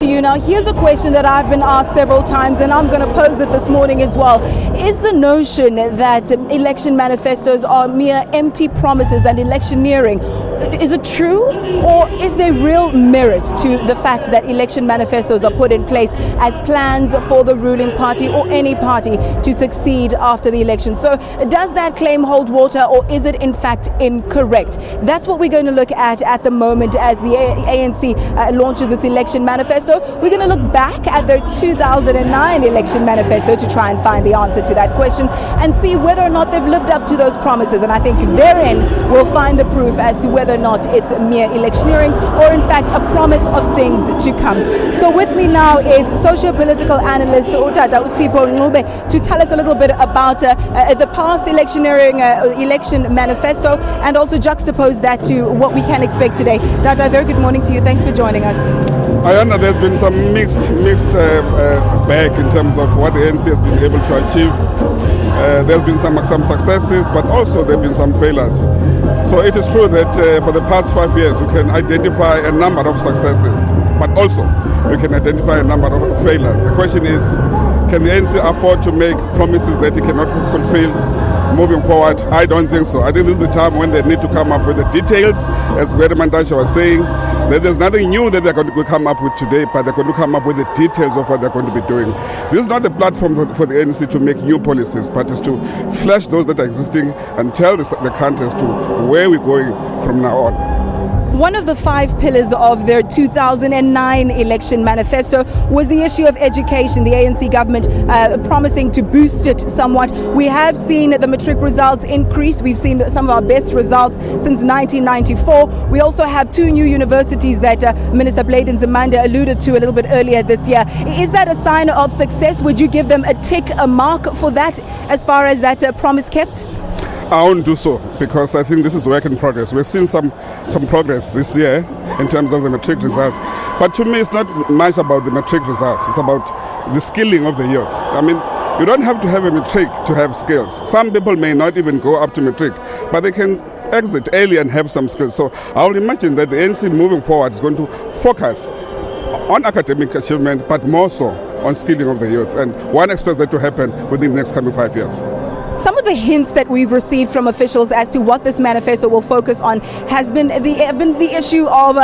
to you. Now, here's a question that I've been asked several times, and I'm going to pose it this morning as well. Is the notion that election manifestos are mere empty promises and electioneering, is it true, or is there real merit to the fact that election manifestos are put in place as plans for the ruling party or any party to succeed after the election? So does that claim hold water, or is it in fact incorrect? That's what we're going to look at the moment as the ANC launches its election manifesto. We're going to look back at their 2009 election manifesto to try and find the answer to that question and see whether or not they've lived up to those promises. And I think therein we'll find the proof as to whether or not it's mere electioneering or in fact a promise of things to come. So with me now is socio-political analyst Sipho Ncube to tell us a little bit about the past electioneering election manifesto and also juxtapose that to what we can expect today. Dada, very good morning to you. Thanks for joining us. Ayana, there's been some mixed bag in terms of what the ANC has been able to achieve. There's been some successes, but also there have been some failures. So it is true that for the past 5 years you can identify a number of successes, but also you can identify a number of failures. The question is, can the ANC afford to make promises that it cannot fulfill moving forward? I don't think so. I think this is the time when they need to come up with the details, as Gwede Mantashe was saying, that there's nothing new that they're going to come up with today, but they're going to come up with the details of what they're going to be doing. This is not the platform for the ANC to make new policies, but is to flesh those that are existing and tell the country as to where we're going from now on. One of the 5 pillars of their 2009 election manifesto was the issue of education. The ANC government promising to boost it somewhat. We have seen the matric results increase. We've seen some of our best results since 1994. We also have 2 new universities that Minister Blade Nzimande alluded to a little bit earlier this year. Is that a sign of success? Would you give them a tick, a mark for that as far as that promise kept? I won't do so, because I think this is work in progress. We've seen some progress this year in terms of the matric results. But to me, it's not much about the matric results. It's about the skilling of the youth. I mean, you don't have to have a matric to have skills. Some people may not even go up to matric, but they can exit early and have some skills. So I would imagine that the ANC moving forward is going to focus on academic achievement, but more so on skilling of the youth. And one expects that to happen within the next coming 5 years. Some of the hints that we've received from officials as to what this manifesto will focus on has been the issue of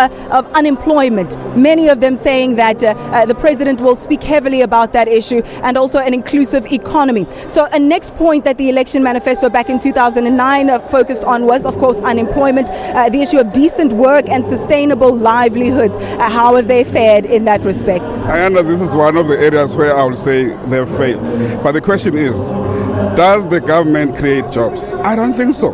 unemployment. Many of them saying that the president will speak heavily about that issue, and also an inclusive economy. So a next point that the election manifesto back in 2009 focused on was, of course, unemployment, the issue of decent work and sustainable livelihoods. How have they fared in that respect? I know this is one of the areas where I would say they've failed. But the question is, does the government create jobs? I don't think so.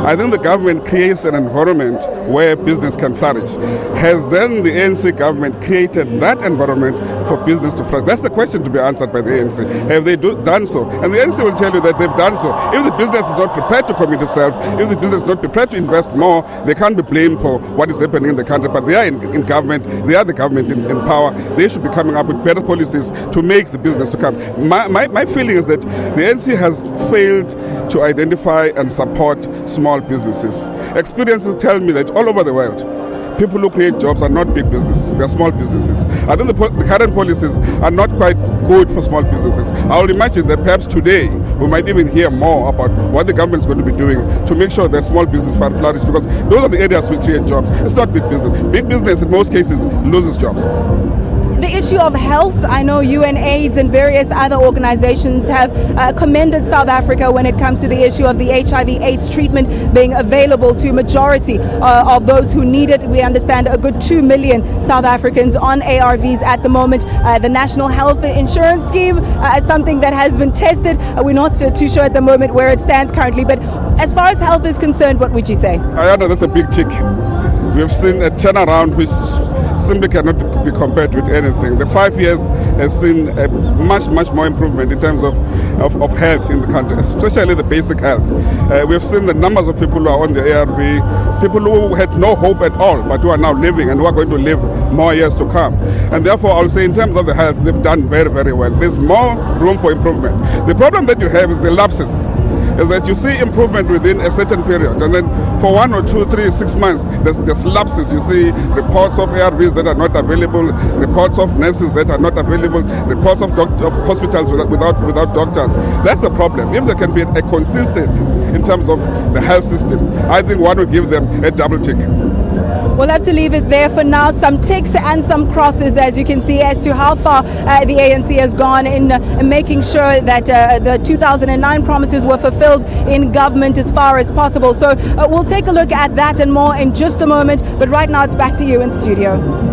I think the government creates an environment where business can flourish. Has then the ANC government created that environment for business to flourish? That's the question to be answered by the ANC. Have they done so? And the ANC will tell you that they've done so. If the business is not prepared to commit itself, if the business is not prepared to invest more, they can't be blamed for what is happening in the country. But they are in government, they are the government in power. They should be coming up with better policies to make the business to come. My feeling is that the ANC has failed to identify and support small businesses. Experiences tell me that all over the world, people who create jobs are not big businesses, they're small businesses. I think the current policies are not quite good for small businesses. I would imagine that perhaps today we might even hear more about what the government is going to be doing to make sure that small business flourish, because those are the areas which create jobs. It's not big business. Big business in most cases loses jobs. The issue of health, I know UNAIDS and various other organizations have commended South Africa when it comes to the issue of the HIV/AIDS treatment being available to majority of those who need it. We understand a good 2 million South Africans on ARVs at the moment. The National Health Insurance Scheme is something that has been tested. We're not too sure at the moment where it stands currently, but as far as health is concerned, what would you say? Ayana, that's a big tick. We've seen a turnaround which simply cannot be compared with anything. The 5 years has seen a much more improvement in terms of health in the country, especially the basic health. We've seen the numbers of people who are on the ARV, people who had no hope at all, but who are now living and who are going to live more years to come. And therefore, I'll say in terms of the health, they've done very well. There's more room for improvement. The problem that you have is the lapses. is that you see improvement within a certain period, and then for 1 or 2, 3, 6 months, there's lapses. You see reports of ARVs that are not available, reports of nurses that are not available, reports of hospitals without doctors. That's the problem. If there can be a consistent in terms of the health system, I think one will give them a double tick. We'll have to leave it there for now. Some ticks and some crosses, as you can see, as to how far the ANC has gone in making sure that the 2009 promises were fulfilled in government as far as possible. So we'll take a look at that and more in just a moment. But right now, it's back to you in studio.